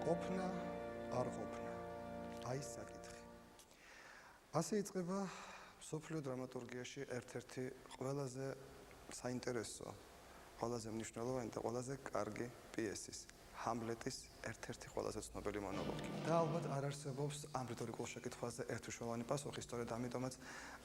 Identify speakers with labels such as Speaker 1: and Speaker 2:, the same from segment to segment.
Speaker 1: ყოფნა არ ყოფნა. აი საკითხი. ასე იწყება მსოფლიო დრამატურგიაში ერთ-ერთი ყველაზე საინტერესო, ყველაზე მნიშვნელოვანი და ყველაზე კარგი პიესის, ჰამლეტის ერთ-ერთი ყველაზე ცნობილი მონოლოგი. და ალბათ არ არსებობს ამ რიტორიკულ შეკითხვაზე ერთუშოვანი პასუხი, სწორედ ამიტომაც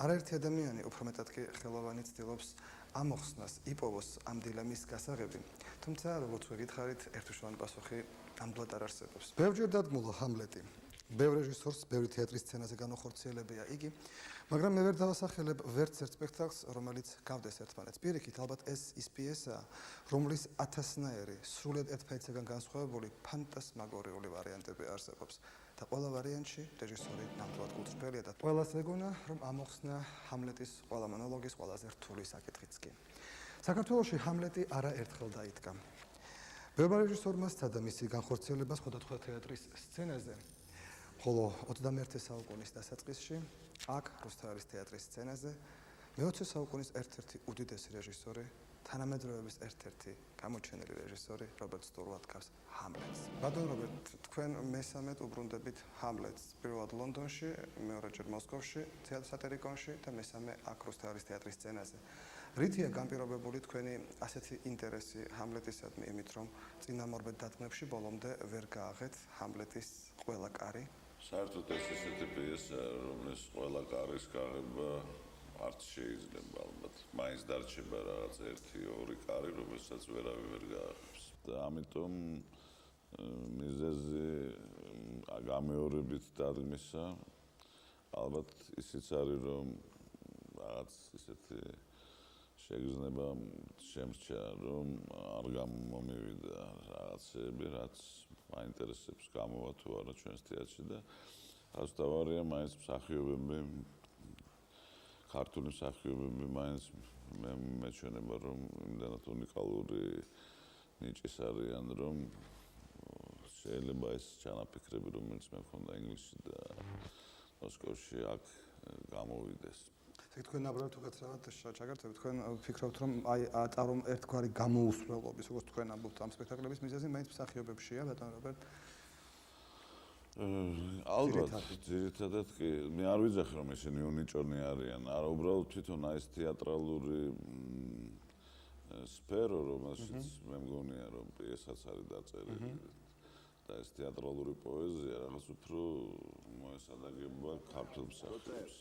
Speaker 1: არაერთი ადამიანი, უფრო მეტად კი ხელოვანი ცდილობს ამოხსნას, იპოვოს ამ დილემის გასაღები. თუმცა, როგორც ვეკითხარით, ერთუშოვანი პასუხი ნამდვილად არ არსებობს. ბევრჯერ დადგმულა ჰამლეტი. ბევრ რეჟისორს, ბევრი თეატრის სცენაზე განუხორციელებია იგი, მაგრამ მე ვერ დავასახელებ ვერც ერთ სპექტაკლს, რომელიც გავდეს ერთმანეთს. პირიქით, ალბათ ეს ის პიესაა, რომლის ათასნაირი, სრულად ერთ ფაიცაგან განსხვავებული ფანტასმაგორიული ვარიანტები არსებობს. და ყველა ვარიანტში რეჟისორი ნამდვილად გულწრფელია და ყველას ეგონა, რომ ამოხსნა ჰამლეტის ყველა მონოლოგის ყველაზე რთული საკითხიც კი. საქართველოში ჰამლეტი არაერთხელ დაიდგა. ბევრმა რეჟისორმა სცადა მისი განხორციელება სხვადასხვა თეატრის სცენაზე. ხოლო 21 საუკუნის დასაწყისში, აქ რუსთავის თეატრის სცენაზე, მე-20 საუკუნის ერთ-ერთი უდიდესი რეჟისორი, თანამედროვეების ერთ-ერთი გამოჩენილი რეჟისორი, რობერტ სტურლად გავს ჰამლეტს. ბატონ რობერტ, თქვენ მესამედ უბრუნდებით ჰამლეტს, პირველად ლონდონში, მეორეჯერ მოსკოვში, თეატր სატირიკონში და მესამე აქ რუსთავის თეატრის სცენაზე. რითია განპირობებული თქვენი ასეთი ინტერესი ჰამლეტისადმი, იმით რომ წინამორბედ დადგმებში ბოლომდე ვერ გააღეთ ჰამლეტის ყველა კარი?
Speaker 2: საერთოდ ეს ესეთი პიესა, რომელიც ყველა კარის გაღება არც შეიძლება ალბათ. მაინც დარჩება რაღაც 1-2 კარი, რომელსაც ვერავინ ვერ გააღებს. და ამიტომ მიზეზი გამეორებით დადგმისა ალბათ ისიც არის, რომ რაღაც ისეთი შეგრძნება შემრჩა, რომ არ გამომივიდა რაღაცები, რაც მაინტერესებს გამოვა თუ არა ჩვენს თეატრში და ასთავარია მაინც მსახიობები, ქართული მსახიობები მაინც მეჩვენება, რომ იმდანაც უნიკალური ნიჭის არიან, რომ შეიძლება ეს ჩანაფიქრები, რომელიც მე მქონდა ინგლისში და მოსკოვში აქ გამოვიდეს.
Speaker 1: თქვენ ნაბრავად თუ კაცრავად ჩაგართვებით, თქვენ ვფიქრობთ, რომ აი აწარომ ერთგვარი გამოუსვლელობის, როგორც თქვენ ამბობთ, ამ სპექტაკლების მიზეზი მაინც მსახიობებშია, ბატონ რობერტ?
Speaker 2: ალბათ, ძირითადად კი, მე არ ვიძახი, რომ ესენი უნიჭონი არიან, არა, უბრალოდ თვითონ აი ეს თეატრალური სფერო, რომელშიც მე მგონია, რომ პიესაც არის დაწერილი და ეს თეატრალური პოეზია რაღაც უფრო მოესადაგება ქართულ მსახიობს.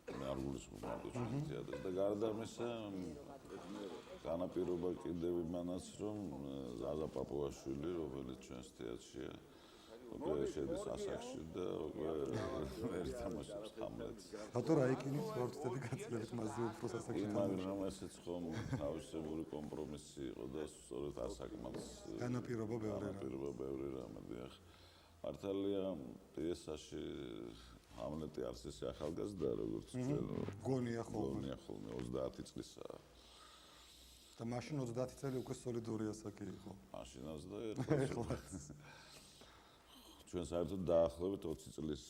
Speaker 2: მე არ გულისხმობ მარტო ჩვენი თეატრს და გარდა ამისა განაპირობა კიდევ იმანაც, რომ ზაზა პაპუაშვილი, რომელიც ჩვენს თეატრშია, უკვე შედის ასაკში და უკვე ვერ თამაშობს ჰამლეტს.
Speaker 1: ბატონ რაიკინის ვორცდები გაცილებით მასზე უფრო ასაკში თამაშობს.
Speaker 2: მაგრამ ესეც ხომ თავისებური კომპრომისი იყო და სწორედ ასაკმაც
Speaker 1: განაპირობა
Speaker 2: ბევრი რამე დიახ. მართალია პიესაში ჰამლეტი არც ისე ახალგაზრდა, როგორც ჩვენ
Speaker 1: გონია ხოლმე
Speaker 2: 30 წლისაა.
Speaker 1: და მაშინ 30 წელი უკვე სოლიდური ასაკი იყო.
Speaker 2: მაშინაც და ერთხელ. ჩვენ საერთოდ დაახლოებით 20 წლის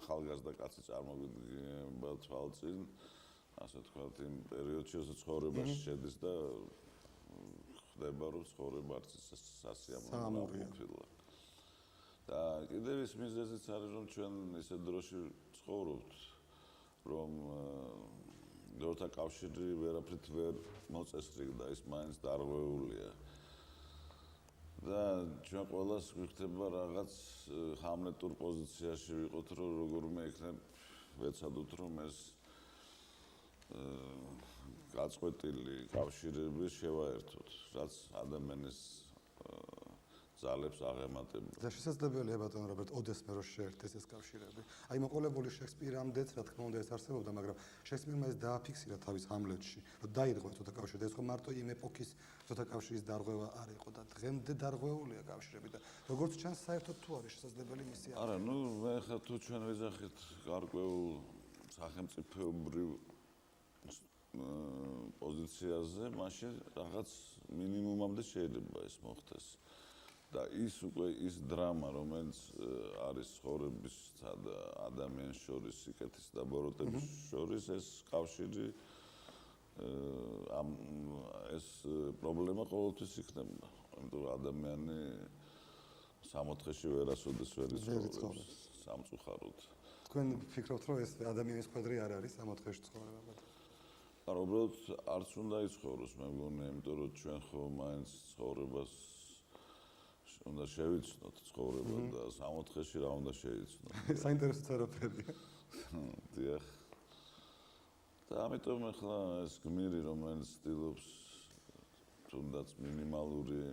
Speaker 2: ახალგაზრდა კაცი წარმოგიდგება თვალწინ, ასე ვთქვათ, იმ პერიოდში, როცა ცხოვრებაში შედის და ხდება, რომ ცხოვრება არც სასიამოვნოა. და კიდევ ის მიზეზიც არის, რომ ჩვენ ისეთ დროში ცხოვრობთ, რომ დროთა კავშირი ვერაფრით ვერ მოწესრიგდა, ის მაინც დარღვეულია. და ჩვენ ყველას გვიხდება რაღაც ჰამლეტურ პოზიციაში ვიყოთ, რომ როგორმე იქნებ ვეცადოთ, რომ ეს გაწყვეტილი კავშირები შევაერთოთ, რაც ადამიანის ძალებს აღემატება.
Speaker 1: და შესაძლებელია ბატონ რობერტ ოდესმე რომ შეერთდეს ეს კავშირები. აი მოყოლებული შექსპირამდეც რა თქმა უნდა ეს არსებობდა, მაგრამ შექსპირმა ეს დააფიქსირა თავის ჰამლეტში, რომ დაირღვა ცოტა კავშირი. ეს ხო მარტო იმ ეპოქის ცოტა კავშირის დარღვევა არ იყო და დღემდე დარღვეულია კავშირები და როგორც ჩანს საერთოდ თუ არის შესაძლებელი მისი
Speaker 2: არა, ნუ მე ხა თუ ჩვენ ვიზახით გარკვეულ სახელმწიფოებრივ პოზიციაზე, მაშინ რაღაც მინიმუმამდე შეიძლება ეს მოხდეს. და ის უკვე ის დრამა, რომელიც არის ცხოვრებისა და ადამიანის შორის, სიკეთის და ბოროტების შორის, ეს კავშირი ეს პრობლემა ყოველთვის იქნება. იმიტომ რომ ადამიანი სამოთხეში ვერასოდეს ვერ
Speaker 1: ვერ
Speaker 2: იცხოვრებს
Speaker 1: იცხოვრებს.
Speaker 2: სამწუხაროდ.
Speaker 1: თქვენ ფიქრობთ, რომ ეს ადამიანის ხვედრი არ არის სამოთხეში ცხოვრება?
Speaker 2: არა, უბრალოდ არც უნდა იცხოვროს, მე მგონია, იმიტომ რომ ჩვენ ხო მაინც ცხოვრებას უნდა შევიცნოთ ცხოვრება და სამოთხეში რა უნდა შეიცნოთ.
Speaker 1: საინტერესო ცერაფერია.
Speaker 2: დიახ. და ამიტომ ახლა ეს გმირი, რომელიც ცდილობს თუნდაც მინიმალური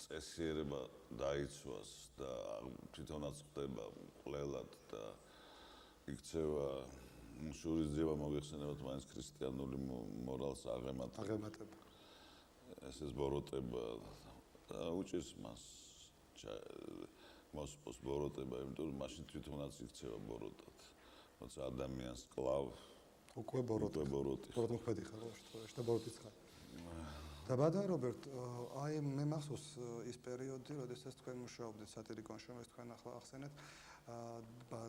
Speaker 2: წესიერება დაიცვას და თვითონაც ხდება ყველად და იქცევა შურისძიება მოიხსენებათ მაინც ქრისტიანული მორალს აღემატება. ეს ბოროტება და უჭირს მას მოსპოს ბოროტება, იმიტომ რომ მაშინ თვითონაც იქცევა ბოროტად. როცა ადამიანს კლავ
Speaker 1: უკვე ბოროტი მოხდი ხარ შეთქვეშ და ბოროტიც ხარ. და ბატონ რობერტ, აი მე მახსოვს ის პერიოდი, როდესაც თქვენ მუშაობდით სატირიკონში, რომელიც თქვენ ახლა ახსენეთ,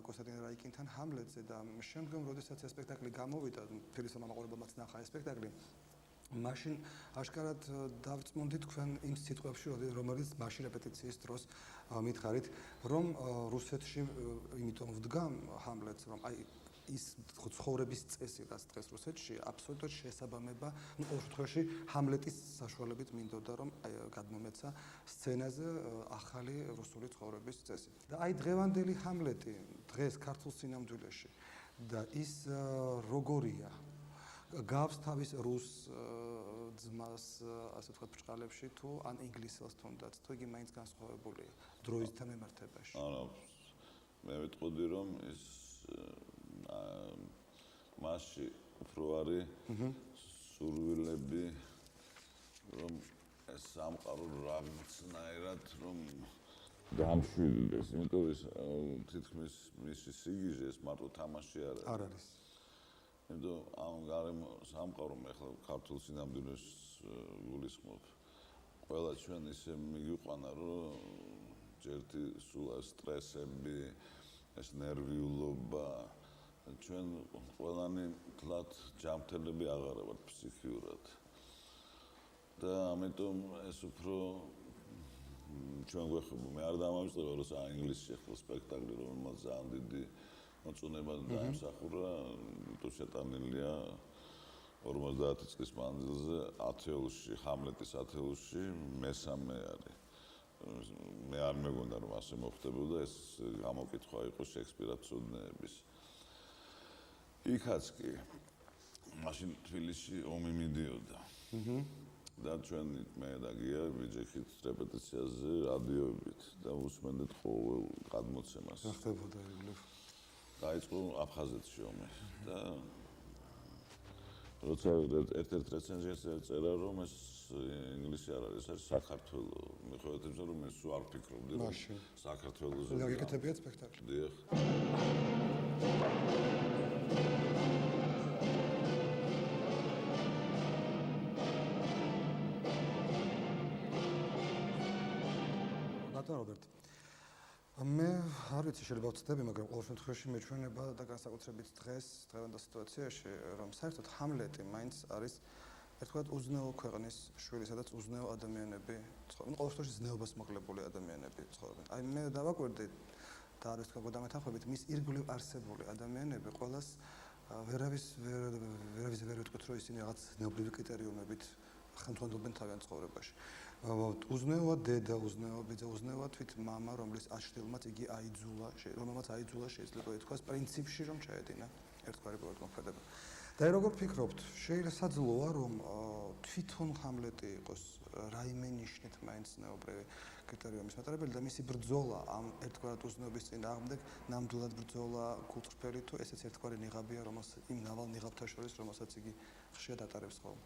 Speaker 1: კონსტანტინ რაიკინთან ჰამლეტზე და შემდგომ როდესაც ეს სპექტაკლი გამოვიდა, ფილის მომაყურებელმაც ნახა ეს სპექტაკლი, მაშინ აშკარად დავწმუნდით თქვენ იმ სიტყვებში, რომელიც მაშინ რეპეტიციის დროს მითხარით, რომ რუსეთში იმიტომ ვდგა ჰამლეტს, რომ აი ის ცხოვრების წესი, რაც დღეს რუსეთში აბსოლუტურად შეესაბამება, ყოველ შემთხვევაში ჰამლეტის საშუალებით მინდოდა, რომ გადმომეცა სცენაზე ახალი რუსული ცხოვრების წესი. და აი დღევანდელი ჰამლეტი დღეს ქართულ სინამდვილეში და ის როგორია გავს თავის რუს ძმას, ასე ვთქვათ, ბრჭყალებში თუ ან ინგლისელს თუნდაც, თუ იგი მაინც განსხვავებულია დროისთან მიმართებაში.
Speaker 2: არა, მე ვიტყოდი, რომ ის მასში უფრო არის სურვილები, რომ ეს სამყარო რაღაცნაირად რომ დამშვიდდეს, იმიტომ რომ თითქმის მისი სიგიჟე ეს მარტო თამაში არ
Speaker 1: არის.
Speaker 2: იმიტომ ამ გარემო სამყარომ ახლა ქართულ სინამდვილეს გულისხმობ. ყველა ჩვენ ისე მიგიყვანა, რომ ჯერთი სულ სტრესები, ეს ნერვიულობა, ჩვენ ყველანი თლათ ჯანმრთელები აღარა ვართ ფსიქიურად. და ამიტომ ეს უფრო ჩვენ გვეხება, მე არ დამამიწყება, როცა ინგლისში ახლა სპექტაკლი, რომელმაც ძალიან დიდი მოწონება დაიმსახურა, თუ შეტანილია 50 წლის მანძილზე ათეულში, ჰამლეტის ათეულში მესამე არის. მე არ მეგონა რომ ასე მოხდებოდა, ეს გამოკითხვა იყო შექსპირაცოდნეების. იქაც კი მაშინ თბილისში ომი მიდიოდა. და ჩვენ მე და გია ვიჯექით რეპეტიციაზე რადიოებით და უსმენდით ყოველ გადმოცემას.
Speaker 1: რა ხდებოდა იგივე?
Speaker 2: დაიწყო აფხაზეთში ომი და როცა ერთ-ერთ რეცენზიას წერა რომ ეს ინგლისი არ არის, ეს არის საქართველო. მიხედავთ იმისა, რომ მე სულ არ ფიქრობდი რომ საქართველოზე.
Speaker 1: და გეკეთებიათ სპექტაკლი.
Speaker 2: დიახ. ბატონ რობერტ,
Speaker 1: მე არ ვიცი, შეიძლება ვცდები, მაგრამ ყოველ შემთხვევაში მეჩვენება და განსაკუთრებით დღევანდელ სიტუაციაში, რომ საერთოდ ჰამლეტი მაინც არის ერთგვარად უზნეო ქვეყნის შვილი, სადაც უზნეო ადამიანები ცხოვრობენ, ყოველ შემთხვევაში ზნეობას მოკლებული ადამიანები ცხოვრობენ. აი მე დავაკვირდი და არის თქვა გადამეთანხმებით, მის ირგვლივ არსებული ადამიანები ყველას ვერავის ვერ ვიტყვით, რომ ისინი რაღაც ზნეობრივი კრიტერიუმებით ხელმძღვანელობენ თავიანთ ცხოვრებაში. უზნეოა დედა, უზნეოა ბიძა, უზნეოა თვით მამა, რომლის აშვილმაც იგი აიძულა, რომელმაც აიძულა შეიძლება ითქვას პრინციპში რომ ჩაედინა ერთგვარი პროდუქტება. და როგორ ფიქრობთ, შესაძლოა რომ თვითონ ჰამლეტი იყოს რაიმე ნიშნით მაინც ზნეობრივი კრიტერიუმის მატარებელი და მისი ბრძოლა ამ ერთგვარად უზნეობის წინააღმდეგ ნამდვილად ბრძოლა კულტურფერი თუ ესეც ერთგვარი ნიღაბია, რომელსაც იმ ნავალ ნიღაბთა შორის, რომელსაც იგი ხშირად ატარებს ხოლმე.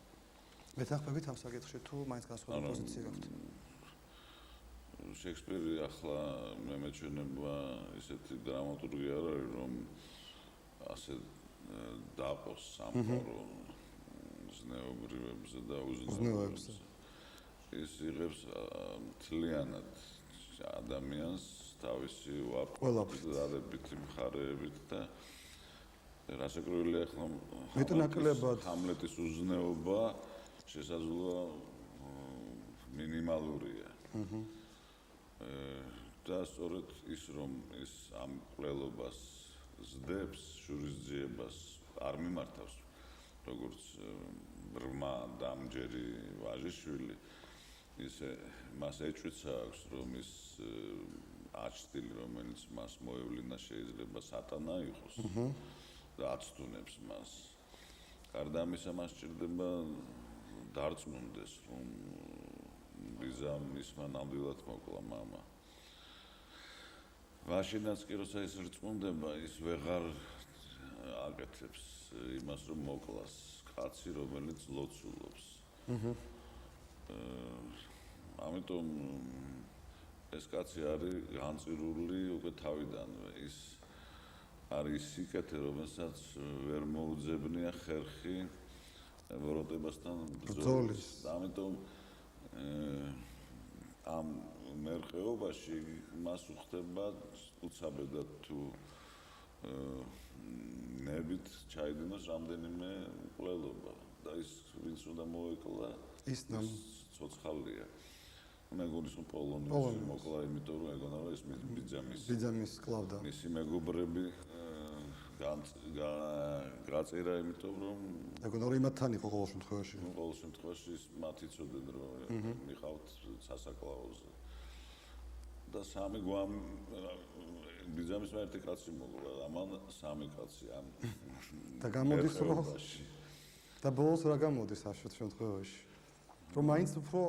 Speaker 1: მეთანხმებით ამ საკითხში თუ მაინც განსხვავებული პოზიცია გაქვთ?
Speaker 2: შექსპირი ახლა მე მეჩვენება ისეთი დრამატურგი არ არის, რომ ასე დაყოს სამყარო ზნეობრივებზე და უზნეობებზე. ის იღებს მთლიანად ადამიანს თავისი უარყოფით მხარეებით და რასაკროილი ახლა ჰამლეტის უზნეობა შესაძლოა მინიმალურია. და სწორედ ის რომ ის ამ ყველობას ზდებს, შურისძიებას არ მიმართავს როგორც ბრმა დამჯერი ვაჟიშვილი, ისე მას ეჭვიცა აქვს რომ ის აჩრდილი რომელიც მას მოევლინა შეიძლება სატანა იყოს და აცდუნებს მას. გარდა ამისა მას სჭირდება დარწმუნდეს რომ ბიზამ მისმა ნამდვილად მოკლა მამა. მაშინაც კი როცა ის რწმუნდება ის ვეღარ აკეთებს იმას რომ მოკლას კაცი რომელიც ლოცულობს. ამიტომ ეს კაცი არის განწირული უკვე თავიდანვე ის არის სიკეთე რომელსაც ვერ მოუძებნია ხერხი ვოროტებასთან ბრძოლის. ამიტომ ამ მერყეობაში მას უხდება უცაბედად თუ ნებით ჩაიდინოს რამდენიმე მკვლელობა და ის ვინც უნდა მოეკლა ის ცოცხალია. მეგონის პოლონიის მოკლა იმიტომ რომ ეგონა რომ ეს ბიძამის კლავდა. მისი მეგობრები გაწერა იმიტომ რომ
Speaker 1: ეგონა რომ იმათთან იყო ყოველ შემთხვევაში.
Speaker 2: ყოველ შემთხვევაში მათი წოდენ რომ მიყავთ სასაკლაოზე. და სამი ბიძამის ერთი კაცი მოკლა, ამან სამი კაცი ამ
Speaker 1: და გამოდის რომ და ბოლოს რა გამოდის ამ შემთხვევაში? რომ მაინც უფრო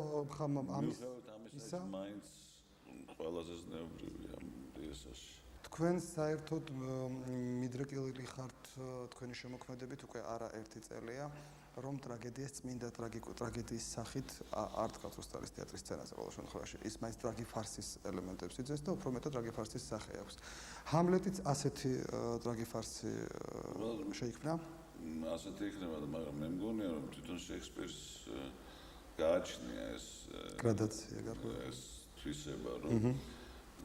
Speaker 1: ამის ისა
Speaker 2: მაინც ყველაზე ზნეობრივია პიესაში.
Speaker 1: თქვენ საერთოდ მიდრეკილი ხართ თქვენი შემოქმედებით უკვე არა ერთი წელია რომ ტრაგედიას წმინდა ტრაგედიის სახით არ თქვათ რუსთავის თეატრის სცენაზე ყოველ შემთხვევაში ის მაინც ტრაგიფარსის ელემენტებს იძენს და უფრო მეტად ტრაგიფარსის სახე აქვს. ჰამლეტიც ასეთი ტრაგიფარსი შეიქმნა?
Speaker 2: ასეთი იქნება და მაგრამ მე მგონია რომ თვითონ შექსპირს გააჩნია ეს
Speaker 1: გრადაცია
Speaker 2: ეს თვისება რომ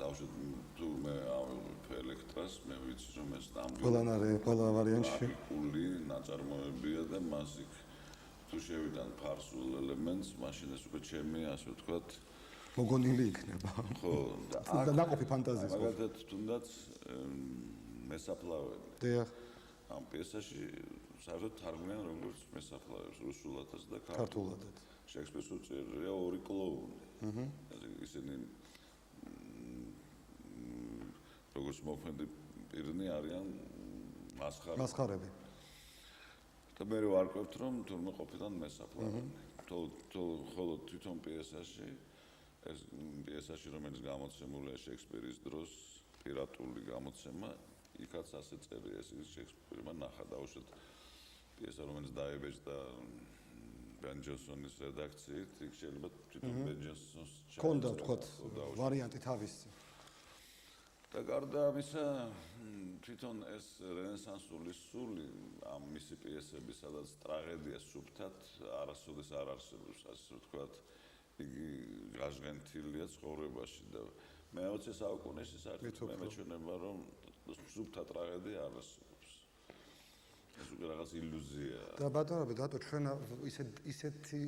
Speaker 2: დავუშვათ თუ მე ავიღებ ელექტრას მე ვიცი რომ ეს ნამდვილად
Speaker 1: ყველა ვარიანტში
Speaker 2: კული ნაწარმოებია და მას იქ თუ შევიდან ფარსულ ელემენტს მაშინ ეს უკვე ჩემი ასე ვთქვათ
Speaker 1: მოგონილი იქნება.
Speaker 2: ხო
Speaker 1: და ნაყოფი ფანტაზიის
Speaker 2: მაგალითად თუნდაც მესაფლავები.
Speaker 1: დიახ.
Speaker 2: ამ პიესაში საერთოდ თარგმნიან როგორც მესაფლავებს რუსულადაც და ქართულადაც. შექსპირს უწერია ორი კლოუნი. ისინი როგორც მოქმედი პირნი არიან მასხარები. და მე ვარკვევთ რომ თურმე ყოფილან მესაფლავები. ხოლო თვითონ პიესაში ეს პიესაში რომელიც გამოცემულია შექსპირის დროს პირატული გამოცემა იქაც ასე წერია ეს შექსპირმა ნახა დაუშვათ პიესა რომელიც დაიბეჭდა ბენ ჯონსონის რედაქციით იქ შეიძლება თვითონ ბენ ჯონსონს
Speaker 1: ქონდა ვთქვათ ვარიანტი თავისი.
Speaker 2: და გარდა ამისა თვითონ ეს რენესანსული სული ამ მისი პიესები სადაც ტრაგედია სუფთად არასოდეს არ არსებობს ასე ვთქვათ იგი გაჟღენთილია ცხოვრებაში და მე-20 საუკუნეში საერთოდ მეჩვენება რომ სუფთა ტრაგედია არ არსებობს. ეს უკვე რაღაც ილუზია.
Speaker 1: და ბატონო დატო ჩვენ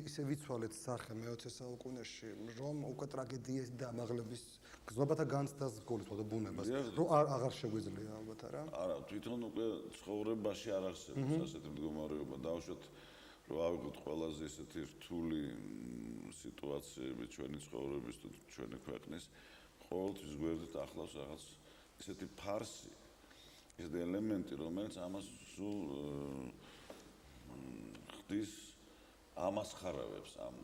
Speaker 1: ისე ვიცვალეთ სახე მე-20 საუკუნეში რომ უკვე ტრაგედიის და ამაღლების გზნობათა განცდას გულისხმობ და ბუნებას რომ აღარ შეგვიძლია ალბათ არა?
Speaker 2: არა თვითონ უკვე ცხოვრებაში არ არსებობს ასეთი მდგომარეობა დავუშვათ რომ ავიღოთ ყველაზე ისეთი რთული სიტუაციები ჩვენი ცხოვრების თუ ჩვენი ქვეყნის ყოველთვის გვერდით ახლავს რაღაც ისეთი ფარსი ისეთი ელემენტი რომელიც ამას სულ ხდის ამასხარავებს ამ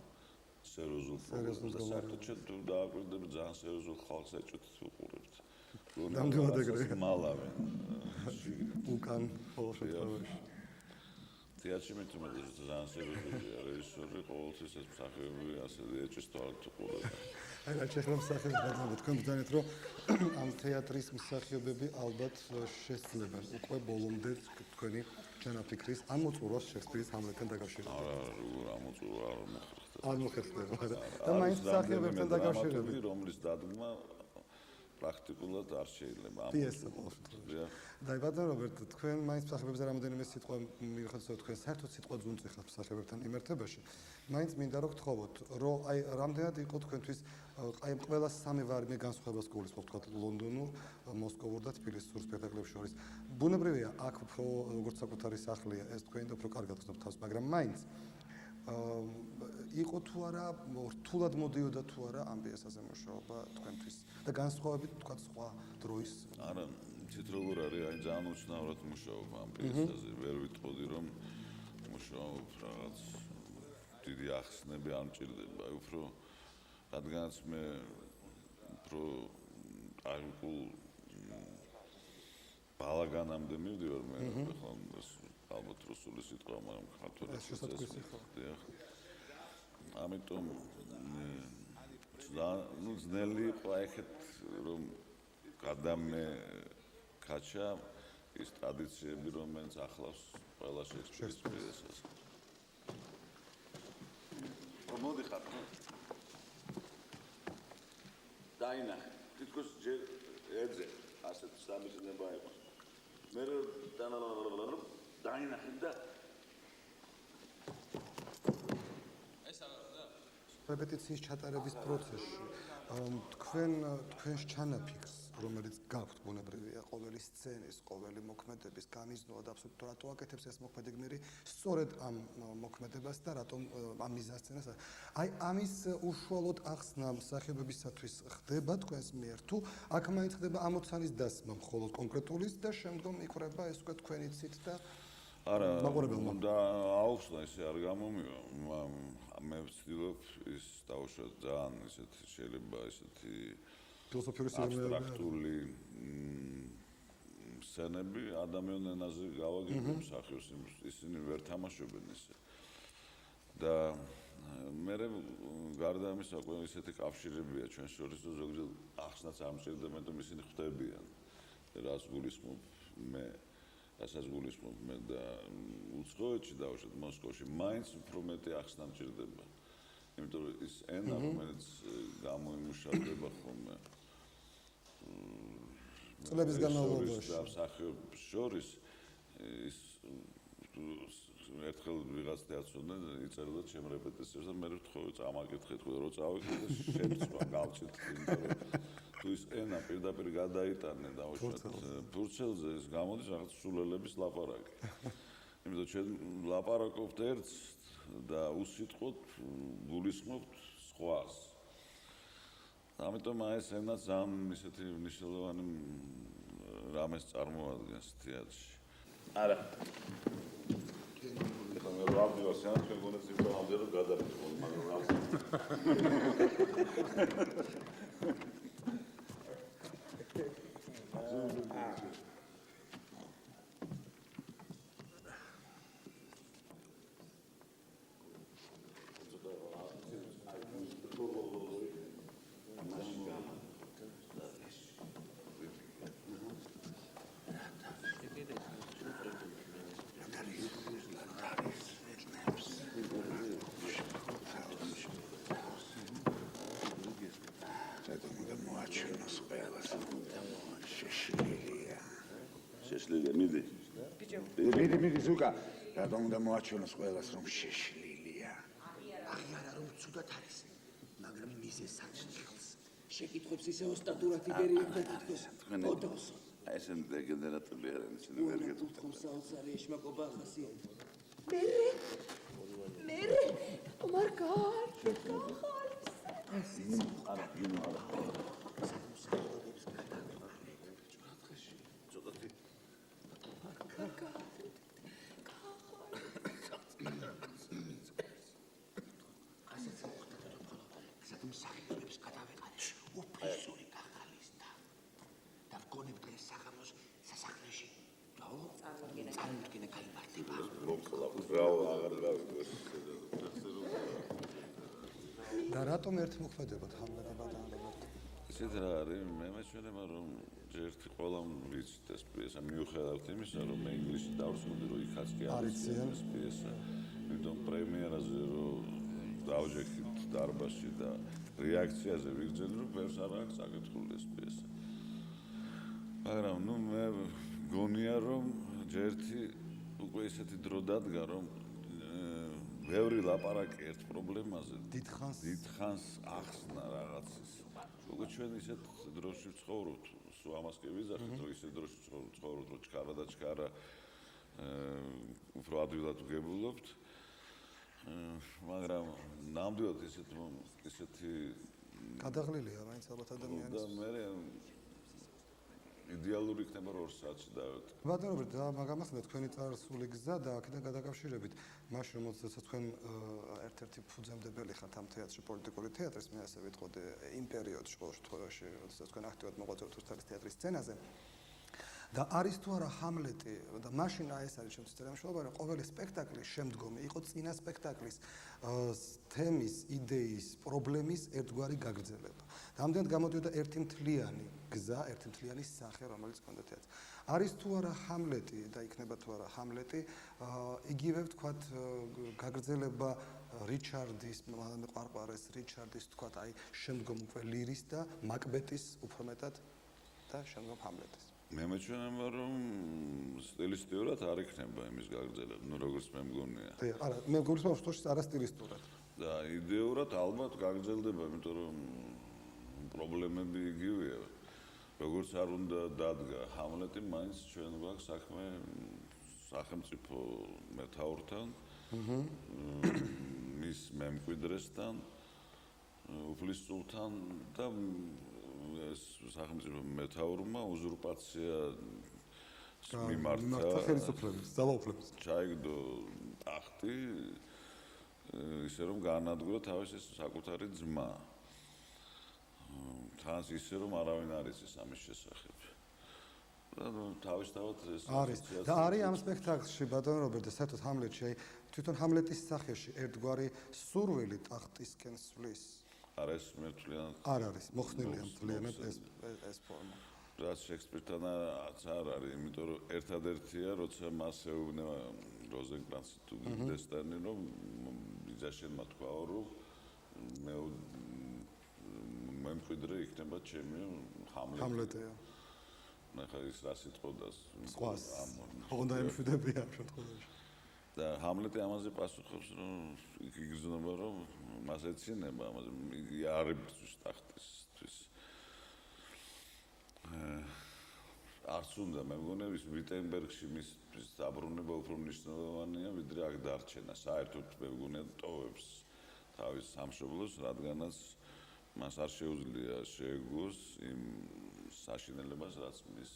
Speaker 2: სერიოზულ პრობლემას და საერთოდ ჩვენ თუ დააკვირდებით ძალიან სერიოზულ ხალხს ეჭვით უყურებთ.
Speaker 1: ნამდვილად ეგრეა.
Speaker 2: მალავენ.
Speaker 1: უკან ყოველ შემთხვევაში.
Speaker 2: თეატრში მე თუმცა ძალიან სერიოზულია რეჟისორი ყოველთვის ეს მსახიობი ასე ეჭვის თვალით უყურებენ.
Speaker 1: აი რა შეიძლება მსახიობი თქვენ ბრძანეთ რომ ამ თეატრის მსახიობები ალბათ შესძლებენ უკვე ბოლომდე თქვენი ჩანაფიქრის ამ მოწურვას შექსპირის ჰამლეტთან დაკავშირებით.
Speaker 2: არა ამ მოწურვა
Speaker 1: არ მოხერხდება და მაინც მსახიობებთან დაკავშირებით
Speaker 2: რომლის დადგმა პრაქტიკულად არ შეიძლება.
Speaker 1: პიესა ყოველ შემთხვევაში. და ბატონ რობერტ, თქვენ მაინც მსახიობებზე რამოდენიმე სიტყვა მიიხსენოთ, თქვენ საერთოდ სიტყვა ძუნწი ხართ მსახიობებთან იმერთებაში. მაინც მინდა რომ გთხოვოთ, რომ აი რამდენად იყო თქვენთვის აი ყველა სამი ვარი მე განსხვავებას გულისხმობ, თქვა ლონდონურ, მოსკოვურ და თბილისურ სპექტაკლებს შორის. ბუნებრივია, აქ უფრო როგორც საკუთარი სახლია, ეს თქვენი და უფრო კარგად გრძნობ თავს, მაგრამ მაინც იყო თუ არა რთულად მოდიოდა თუ არა ამ პიესაზე მუშაობა თქვენთვის და განსხვავებით თქვა სხვა დროის
Speaker 2: არა თვით როგორ არის აი ძალიან უცნაურად მუშაობა ამ პიესაზე ვერ ვიტყოდი რომ მუშაობ რაღაც დიდი ახსნები არ მჭირდება აი უფრო რადგანაც მე უფრო აღკულ ბალაგანამდე მივდივარ მე ხო ალბათ რუსული სიტყვა მაგრამ ქართული სიტყვა ამიტომ ну ძნელი იყო ეგეთ რომ გადამე კაჩა ის ტრადიციები რომელიც ახლავს ყველა შექსპირის პიესას მოდი ხარ დაინახე თითქოს ჯერ ეძე ასეთ სამიზნება იყო მე დაინახე და
Speaker 1: რეპეტიციის ჩატარების პროცესში თქვენს ჩანაფიქრს რომელიც გაქვთ ბუნებრივია ყოველი სცენის, ყოველი მოქმედების გამიზნვა და აბსოლუტურად რატო აკეთებს ეს მოქმედი სწორედ ამ მოქმედებას და რატომ ამ მიზანსცენას აი ამის უშუალოდ ახსნა მსახიობებისათვის ხდება თქვენს მიერ თუ აქ მაინც ხდება ამოცანის დასმა მხოლოდ კონკრეტულის და შემდგომ იქრება ეს უკვე თქვენი ცით და
Speaker 2: არა და აუხსნა ესე არ გამომივა მე ვცდილობ ის დავუშვათ ძალიან ისეთი შეიძლება ისეთი
Speaker 1: ფილოსოფიური
Speaker 2: აბსტრაქტული სცენები ადამიანურ ენაზე გავაგებთ მსახიობს ისინი ვერ თამაშობენ ისე და მე გარდა ამისა ყველა ისეთი კავშირებია ჩვენ შორის და ზოგჯერ ახსნაც არ მჭირდება რომ ისინი ხვდებიან რას გულისხმობ მე რასაც გულისხმობ მე და უცხოეთში დავუშვათ მოსკოვში მაინც უფრო მეტი ახსნა მჭირდება იმიტომ რომ ის ენა რომელიც გამოიმუშავება ხოლმე
Speaker 1: წლების განმავლობაში
Speaker 2: და მსახიობს შორის ის ერთხელ ვიღაც დააცოდნენ იწერდა ჩემ რეპეტიციებს და მე ვთხოვე წამაკითხეთ ხო რომ წავიდე შემწვა გავჭით იმიტომ რომ თუ ის ენა პირდაპირ გადაიტანე დავუშვათ ბურცელზე ის გამოდის რაღაც სულელების ლაპარაკი იმიტომ ჩვენ ლაპარაკობთ ერთს და უსიტყვოდ გულისხმობთ სხვას ამიტომ აი ეს ენა ძალიან ისეთი მნიშვნელოვანი რამეს წარმოადგენს თეატრში არა ეხლა მე ვამბობს ან ჩვენ გონებს იმიტომ ამდენად გადავიდეთ მაგრამ რა მიდი
Speaker 3: მიდი ზუკა რატომ უნდა მოაჩვენოს ყველას რომ შეშლილია
Speaker 4: აღარა რომ ცუდად არის მაგრამ მიზეს საჭიროებს შეკითხვებს ისე ოსტატურად იბერიებ და თითქოს ოდოს
Speaker 2: აი ეს დეგენერატები არიან ისინი ვერ გეტყვით
Speaker 4: საოცარი ეშმაკობა ახასია
Speaker 5: მე მარკარ
Speaker 2: არა
Speaker 1: და რატომ ერთ მოქმედებად ხამდა ბატონო
Speaker 2: ისეთ რა არის მე მეჩვენება რომ ერთი ყველამ ვიცით ეს პიესა მიუხედავად იმისა რომ მე ინგლისში დავსვენდი რომ იქაც კი არის ეს პიესა იმიტომ პრემიერაზე რომ დავჯექით დარბაზში და რეაქციაზე ვიგრძელი რომ ვერს არ აქვს საკითხული ეს პიესა მაგრამ ნუ მე გონია რომ ჯერთი უკვე ისეთი დრო დადგა რომ ბევრი ლაპარაკი ერთ პრობლემაზე დიდხანს ახსნა რაღაცის. უკვე ჩვენ ისეთ დროში ვცხოვრობთ, სულ ამას კი ვიზახით, რომ ისეთ დროში ვცხოვრობთ, რომ ჩქარა და ჩქარა უფრო ადვილად ვგებულობთ. მაგრამ ნამდვილად ისეთი
Speaker 1: გადაღლილია მაინც ალბათ ადამიანის.
Speaker 2: და მე იდეალური იქნება 2 საათში დავეთ.
Speaker 1: ბატონობით და მაგამახსენეთ თქვენი წარსული გზა და აქედან გადაკავშირებით მაშინ როდესაც თქვენ ერთ-ერთი ფუძემდებელი ხართ ამ თეატრში, პოლიტიკური თეატრის, მე ასე ვიტყოდი იმ პერიოდში ყოველ შემთხვევაში, როდესაც თქვენ აქტიურად მოღვაწეობთ რუსთავის თეატრის სცენაზე. და არის თუ არა ჰამლეტი და მაშინ ეს არის შემცირება მნიშვნელობა, რომ ყოველი სპექტაკლის შემდგომი იყო წინა სპექტაკლის თემის, იდეის, პრობლემის ერთგვარი გაგრძელება. და ამდენად გამოდიოდა ერთი მთლიანი გზა, ერთი მთლიანი სახე, რომელიც ჰქონდა თეატრს. არის თუ არა ჰამლეტი და იქნება თუ არა ჰამლეტი, იგივე ვთქვათ გაგრძელება რიჩარდის, მანამდე ყვარყვარეს რიჩარდის, ვთქვათ, აი შემდგომ უკვე ლირის და მაკბეტის უფრო მეტად და შემდგომ ჰამლეტის.
Speaker 2: მე მეჩვენება რომ სტილისტურად არ იქნება იმის გაგრძელება, ნუ როგორც მე მგონია.
Speaker 1: არა, მე გულისხმობ შტოში არა სტილისტურად.
Speaker 2: და იდეურად ალბათ გაგრძელდება, იმიტომ რომ პრობლემები იგივეა. როგორც არ უნდა დადგა ჰამლეტი, მაინც ჩვენ გვაქვს საქმე სახელმწიფო მეთაურთან, მის მემკვიდრესთან, უფლისწულთან და ეს სახელმწიფო მეთაურმა უზურპაცია მიმართა
Speaker 1: ხელისუფლების, ძალაუფლების.
Speaker 2: ჩაიგდო ტახტი ისე რომ გაანადგურა თავისი საკუთარი ძმა. თან ისე რომ არავინ არ იცის ამის შესახებ. და თავისთავად ეს
Speaker 1: არის და არის ამ სპექტაკლში ბატონ რობერტ და საერთოდ ჰამლეტში, აი თვითონ ჰამლეტის სახეში ერთგვარი სურვილი ტახტისკენ სვლის.
Speaker 2: არ ეს მეთვლიან
Speaker 1: არ არის მოხსნილია მთლიანად ეს ფორმა.
Speaker 2: რაც შექსპირთანაც არ არის, იმიტომ რომ ერთადერთია, როცა მას ეუბნება როზენკრანცი თუ გილდესტანი, რომ ბიძაშენმა თქვაო, რომ მემკვიდრე იქნება ჩემი
Speaker 1: ჰამლეტია.
Speaker 2: ნახე ის რა სიტყოდა
Speaker 1: სხვას უნდა ემშვიდებია ამ შემთხვევაში.
Speaker 2: და ჰამლეტი ამაზე პასუხობს, რომ იგრძნობა, რომ მას ეცინება, ამაზე არ იბრძვის ტახტისთვის. არც უნდა მე მგონია ის ვიტენბერგში მის დაბრუნება უფრო მნიშვნელოვანია, ვიდრე აქ დარჩენა. საერთოდ მე მგონია ტოვებს თავის სამშობლოს, რადგანაც მას არ შეუძლია შეეგოს იმ საშინელებას, რაც მის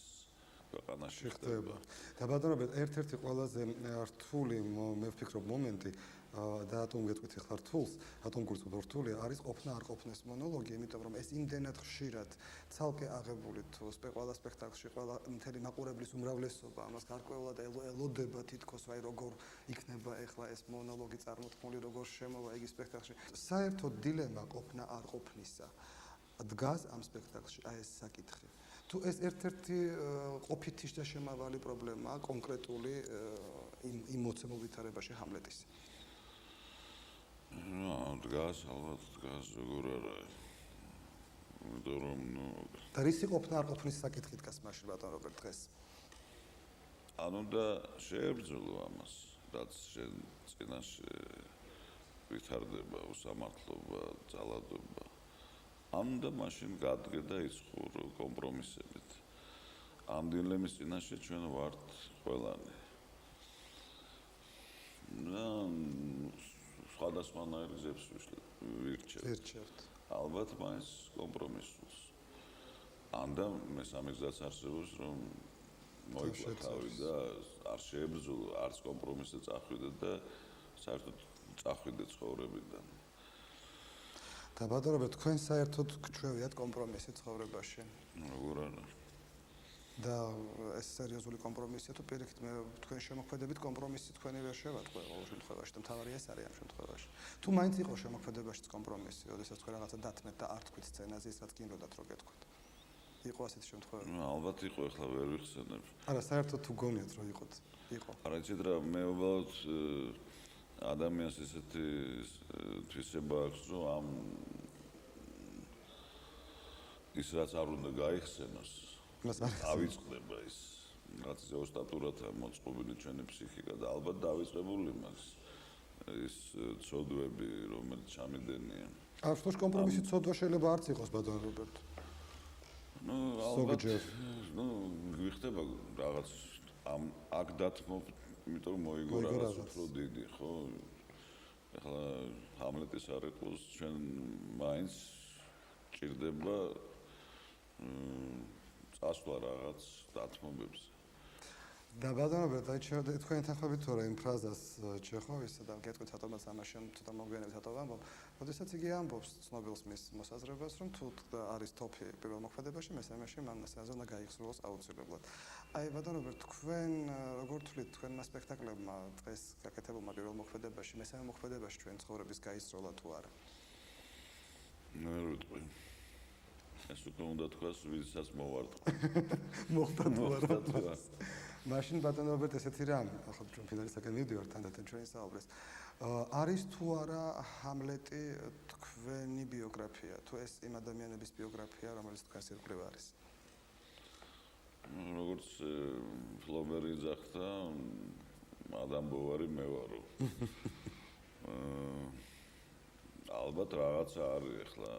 Speaker 2: ქვეყანაში ხდება.
Speaker 1: და ბატონებად, ერთ-ერთი ყველაზე რთული მე ვფიქრობ მომენტი და რატომ გეტყვით ახლა რთულს, რატომ გულისხმობ რთული არის ყოფნა არ ყოფნის მონოლოგი, იმიტომ რომ ეს იმდენად ხშირად ცალკე აღებული თუ ყველა სპექტაკლში ყველა მთელი მაყურებლის უმრავლესობა ამას გარკვეულად ელოდება თითქოს აი როგორ იქნება ახლა ეს მონოლოგი წარმოთქმული, როგორ შემოვა იგი სპექტაკლში. საერთოდ დილემა ყოფნა არ ყოფნისა დგას ამ სპექტაკლში აი ეს საკითხი. თუ ეს ერთ-ერთი ყოფითი და შემავალი პრობლემაა კონკრეტული იმ მოცემულ ვითარებაში ჰამლეტის.
Speaker 2: დგას, ალბათ დგას, როგორ არა. იმიტომ რომ
Speaker 1: და რისი ყოფნა არ ყოფნის საკითხი დგას მაშინ ბატონ რობერტ დღეს.
Speaker 2: ანუ და შეებრძოლო ამას, რაც შენ წინაშე ვითარდება უსამართლობა, ძალადობა. ამ და მაშინ გადგე და იცხოვრო კომპრომისებით. ამ დილემის წინაშე ჩვენ ვართ ყველანი. და სხვადასხვანაირ გზებს ვირჩევთ. ალბათ მაინც კომპრომისს. ამ და მესამე გზაც არსებობს, რომ მოიყვება თავი და არ შეებრძოლო, არც კომპრომისზე წახვიდე და საერთოდ წახვიდე ცხოვრებიდან.
Speaker 1: და ბატონებად, თქვენ საერთოდ გჩვევიათ კომპრომისი ცხოვრებაში.
Speaker 2: როგორ არა.
Speaker 1: და ეს სერიოზული კომპრომისია თუ პირიქით მე თქვენ შემოქმედებით კომპრომისი თქვენი ვერ შევატყვე ყოველ შემთხვევაში და მთავარი ეს არის ამ შემთხვევაში. თუ მაინც იყო შემოქმედებაშიც კომპრომისი, როდესაც თქვენ რაღაცა დათმეთ და არ თქვით სცენაზე ის რაც გინდოდათ რომ გეთქვით. იყო ასეთი შემთხვევა?
Speaker 2: ალბათ იყო, ახლა ვერ ვიხსენებ.
Speaker 1: არა, საერთოდ თუ გონიათ რომ იყო.
Speaker 2: არა, იცით რა, მე უბრალოდ ადამიანს ესეთი თვისება აქვს, რომ ამ ის რაც არ უნდა გაიხსენოს
Speaker 1: მას არ
Speaker 2: ავიწყდება ის რაც ოსტატურად მოწყობილი ჩვენი ფსიქიკა და ალბათ დავიწყებული მაქვს ის ცოდვები რომელიც ჩამიდენია
Speaker 1: არ ვთქვი კომპრომისი ცოდვა შეიძლება არც იყოს ბატონ რობერტო
Speaker 2: ну ალბათ გვიხდება რაღაც ამ აქ დათმობ იმიტომ მოიგო რაღაც უფრო დიდი ხო ახლა ჰამლეტის არეკლოს ჩვენ მაინც ჭირდება წასვლა რაღაც დათმობებს
Speaker 1: და ბატონო რობერტო აი თქვენ თანხმობით თორე იმ ფრაზას ჩეხოვის და გეტყვით ატომას ამაში ცოტა მოგვიანებით ატომ ამბობ როდესაც იგი ამბობს ცნობილს მის მოსაზრებას რომ თუ არის თოფი პირველ მოქმედებაში მესამეში მან მასაზე უნდა გაიხსრულოს აუცილებლად აი ბატონო რობერტო თქვენ როგორ თვლით თქვენმა სპექტაკლებმა დღეს გაკეთებულმა პირველ მოქმედებაში მესამე მოქმედებაში ჩვენ ცხოვრების გაისროლა თუ არა
Speaker 2: ეს უკვე უნდა თქვას ვისაც მოვარტყ
Speaker 1: მოხდა თუ არა მაშინ ბატონო რობერტო ესეთი რამ ახლა ჩვენ ფინალისაკენ მივდივართ თანდათან ჩვენი საუბრეს არის თუ არა ჰამლეტი თქვენი ბიოგრაფია თუ ეს იმ ადამიანების ბიოგრაფია რომელიც თქვენს ირგვლივ არის
Speaker 2: როგორც ფლობერი ძახდა ადამ ბოვარი მე ვარო ალბათ რაღაცა არის ახლა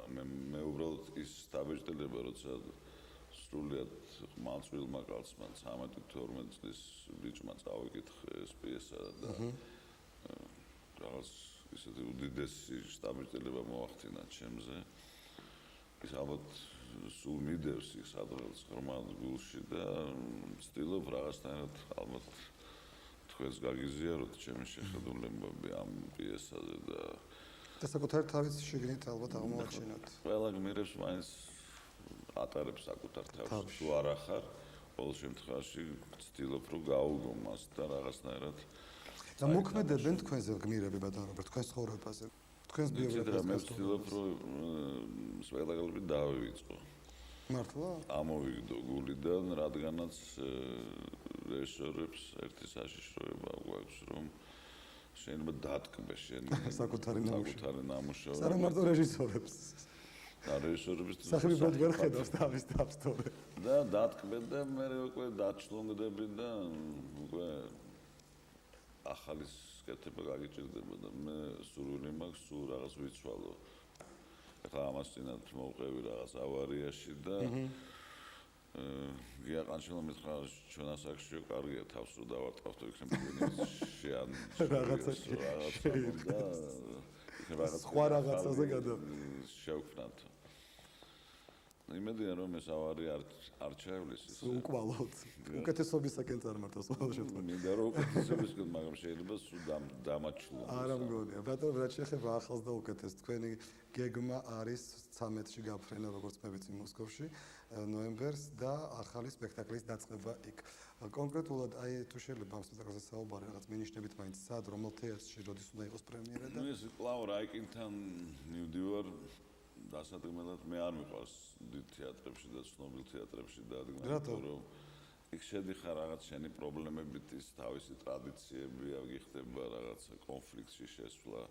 Speaker 2: მე უბრალოდ ის დაბეჭდება როცა სრულიად მაწვილმა კაცმა 13-12 წლის ბიჭმა წავიკითხე ეს პიესა და რაღაც ისეთი უდიდესი დაბეჭდება მოახდინა ჩემზე ის ალბათ სულ მიდევს ის ადრეულ ღრმად გულში და ვცდილობ რაღაცნაირად ალბათ თქვენს გაგიზიაროთ ჩემი შეხედულებები ამ პიესაზე და
Speaker 1: საკუთარი თავის შეგნით ალბათ აღმოაჩინოთ
Speaker 2: ყველა გმირებს მაინც ატარებს საკუთარ თავს თუ არ ახარ ყოველ შემთხვევაში ვცდილობ რომ გავუგო მას და რაღაცნაირად
Speaker 1: და მოქმედებენ თქვენზე გმირები ბატონო რობერტო თქვენს ცხოვრებაზე თქვენს ბიოგრაფიაზე
Speaker 2: მე ვცდილობ რომ სპექტაკლები დავივიწყო
Speaker 1: მართლა
Speaker 2: ამოვიგდო გულიდან რადგანაც რეჟისორებს ერთი საშიშროება გვაქვს რომ შეიძლება დატკბე შენ
Speaker 1: საკუთარი
Speaker 2: ნამუშევარი
Speaker 1: არა მარტო რეჟისორებს
Speaker 2: და რეჟისორების
Speaker 1: სახელმწიფოდ ვერ ხედავს თავის თავს თორე
Speaker 2: და დატკბე და მე უკვე დაჩლუნდები და უკვე ახალი კეთება გაგიჭირდება და მე სურვილი მაქვს სულ რაღაც ვიცვალო ახლა ამას წინათ მოვყევი რაღაც ავარიაში და გიაყანჩელა მითხრა ჩვენ ასაკშიო კარგია თავს რო დავარტყავთ იქნებ შეან
Speaker 1: რაღაცა და სხვა რაღაცაზე გადა
Speaker 2: შევქმნათ იმედია რომ ეს ავარი არ ჩაივლის
Speaker 1: უკვალოდ უკეთესობისაკენ წარმართავს ყოველ შემთხვევაში
Speaker 2: მინდა რომ უკეთესობისკენ მაგრამ შეიძლება სულ დამაჩლო
Speaker 1: არა მგონია ბატონო რაც შეეხება ახალს და უკეთეს თქვენი გეგმა არის 13-ში გაფრენა როგორც მე ვიცი მოსკოვში ნოემბერს და ახალი სპექტაკლის დაწყება იქ კონკრეტულად აი თუ შეიძლება ამ სპექტაკლზე საუბარი რაღაც მინიშნებით მაინც სად რომელ თეატრში როდის უნდა იყოს პრემიერა და
Speaker 2: ეს კლავ რაიკინთან მივდივარ დასადგმელად მე არ მიყვარს დიდ თეატრებში და ცნობილ თეატრებში დადგმა რომ იქ შედიხარ რაღაც შენი პრობლემებით ის თავისი ტრადიციები აღიხდება რაღაც კონფლიქტში შესვლა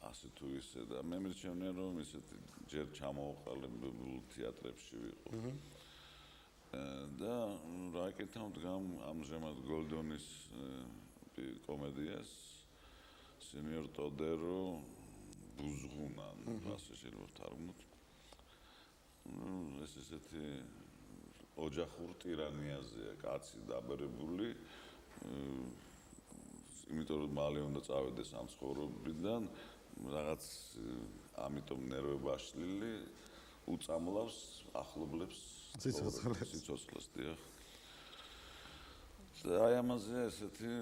Speaker 2: ასე თუ ისე და მე მირჩევნია რომ ისეთი ჯერ ჩამოუყალიბებულ თეატრებში ვიყო და რაიკინთან დგამ ამჟამად გოლდონის კომედიას სენიორ ტოდერო ბუზღუნან ასე შეიძლება ვთარგმნოთ ეს ესეთი ოჯახურ ტირანიაზეა კაცი დაბერებული იმიტომ რომ მალე უნდა წავედეს ამ ცხოვრებიდან რაღაც ამიტომ ნერვები აშლილი უწამლავს ახლობლებს სიცოცხლეს დიახ აი ამაზე ესეთი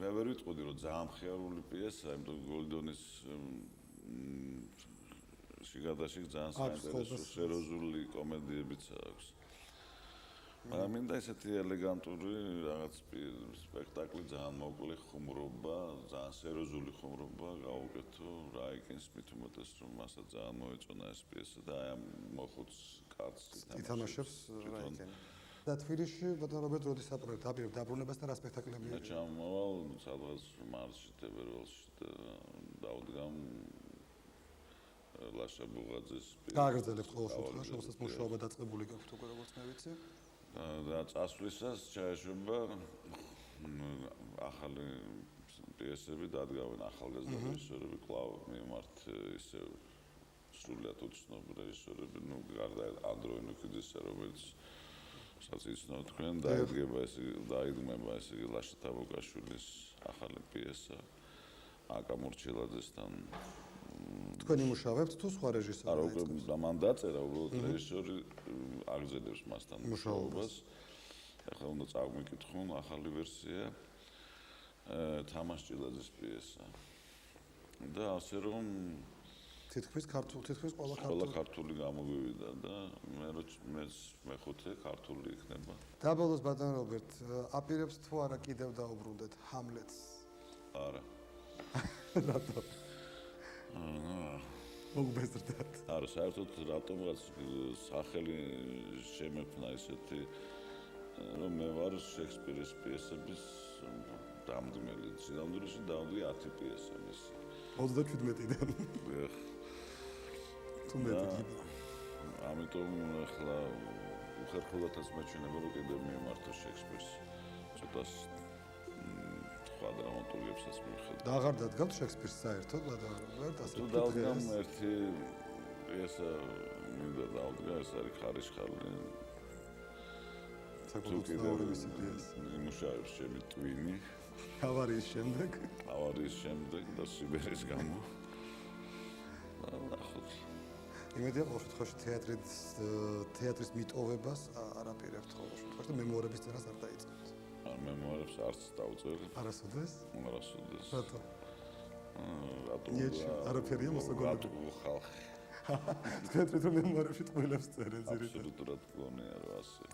Speaker 2: მე ვერ ვიტყოდი რომ ძალიან მხიარული პიესაა იმიტომ გოლდონის შიგადაში ძალიან საინტერესო სერიოზული კომედიებიც აქვს მაგრამ მინდა ესეთი ელეგანტური რაღაც სპექტაკლი ძალიან მოკლე ხუმრობა ძალიან სერიოზული ხუმრობა გავუკეთო რაიკინს მით უმეტეს რომ მასაც ძალიან მოეწონა ეს პიესა და აი ამ მოხუც კაცს
Speaker 1: ითამაშებს რაიკინი და თბილისში ბატონ რობერტო როდის აპროექტ დაბრუნებასთან რა სპექტაკლები
Speaker 2: მე ჩამოვალ სადღაც მარტში თებერვალში და დავდგამ ლაშა ბუღაძეს
Speaker 1: გააგრძელებთ ყოველ შემთხვევაში, რომელსაც მუშაობა დაწყებული გაქვთ უკვე როგორც მე ვიცი.
Speaker 2: და წასვლისას ჩაეშვება ახალი პიესები დადგავენ ახალგაზრდა რეჟისორები კვლავ მიმართ ისე სრულიად უცნობ რეჟისორები, ну, გარდა ანდროი ნუქიძისა, რომელიც საწიცნო თქვენ დაიდგება ესე იგი ლაშა თაბუკაშვილის ახალი პიესა აკა მურჩილაძესთან.
Speaker 1: თქვენ იმუშავებთ თუ სხვა რეჟისორი?
Speaker 2: არა, უკვე მან დაწერა, უბრალოდ რეჟისორი აგრძელებს მასთან მუშაობას. ახლა უნდა წავმიკითხონ ახალი ვერსია თამაშ ჭილაძის პიესა. და ასე რომ
Speaker 1: თითქმის ყველა
Speaker 2: ყველა ქართული გამოგვივიდა და მე მეხუთე ქართული იქნება.
Speaker 1: დაბოლოს ბატონ რობერტ, აპირებს თუ არა კიდევ დაუბრუნდეთ ჰამლეტს?
Speaker 2: არა.
Speaker 1: რატო? მოგბეზრდათ.
Speaker 2: არა, საერთოდ რატომღაც სახელი შემექმნა ისეთი რომ მე ვარ შექსპირის პიესების დამდგმელი. სინამდვილეში დავდი 10 პიესა მისი.
Speaker 1: 37-დან. თუ მეტი.
Speaker 2: ამიტომ ახლა უხერხულადაც მეჩვენება რომ კიდევ მიმართო შექსპირს. ცოტა სხვა დრამატურგებსაც მივხედავ.
Speaker 1: და აღარ დადგავთ შექსპირს საერთოდ, ბატონ რობერტ, ასე
Speaker 2: თუ დავდგამ ერთი პიესა მინდა დავდგა, ეს არის ხარისხალი.
Speaker 1: საკუთარი მისი პიესა.
Speaker 2: იმუშავებს ჩემი ტვინი.
Speaker 1: ავარიის შემდეგ
Speaker 2: და სიბერის გამო. ნახოთ.
Speaker 1: იმედია ყოველ შემთხვევაში თეატრის მიტოვებას არ აპირებთ ყოველ შემთხვევაში და მემუარების წერას არ დაიწყებთ.
Speaker 2: მემუარებს არც დავწერ.
Speaker 1: არასოდეს?
Speaker 2: არასოდეს.
Speaker 1: რატო?
Speaker 2: რატო?
Speaker 1: არაფერია მოსაგონებელი.
Speaker 2: რატო ხალხი?
Speaker 1: თქვენ თვითონ მემუარებში ტყუილებს წერეთ ზირითადად.
Speaker 2: აბსოლუტურად გონია რა ასე.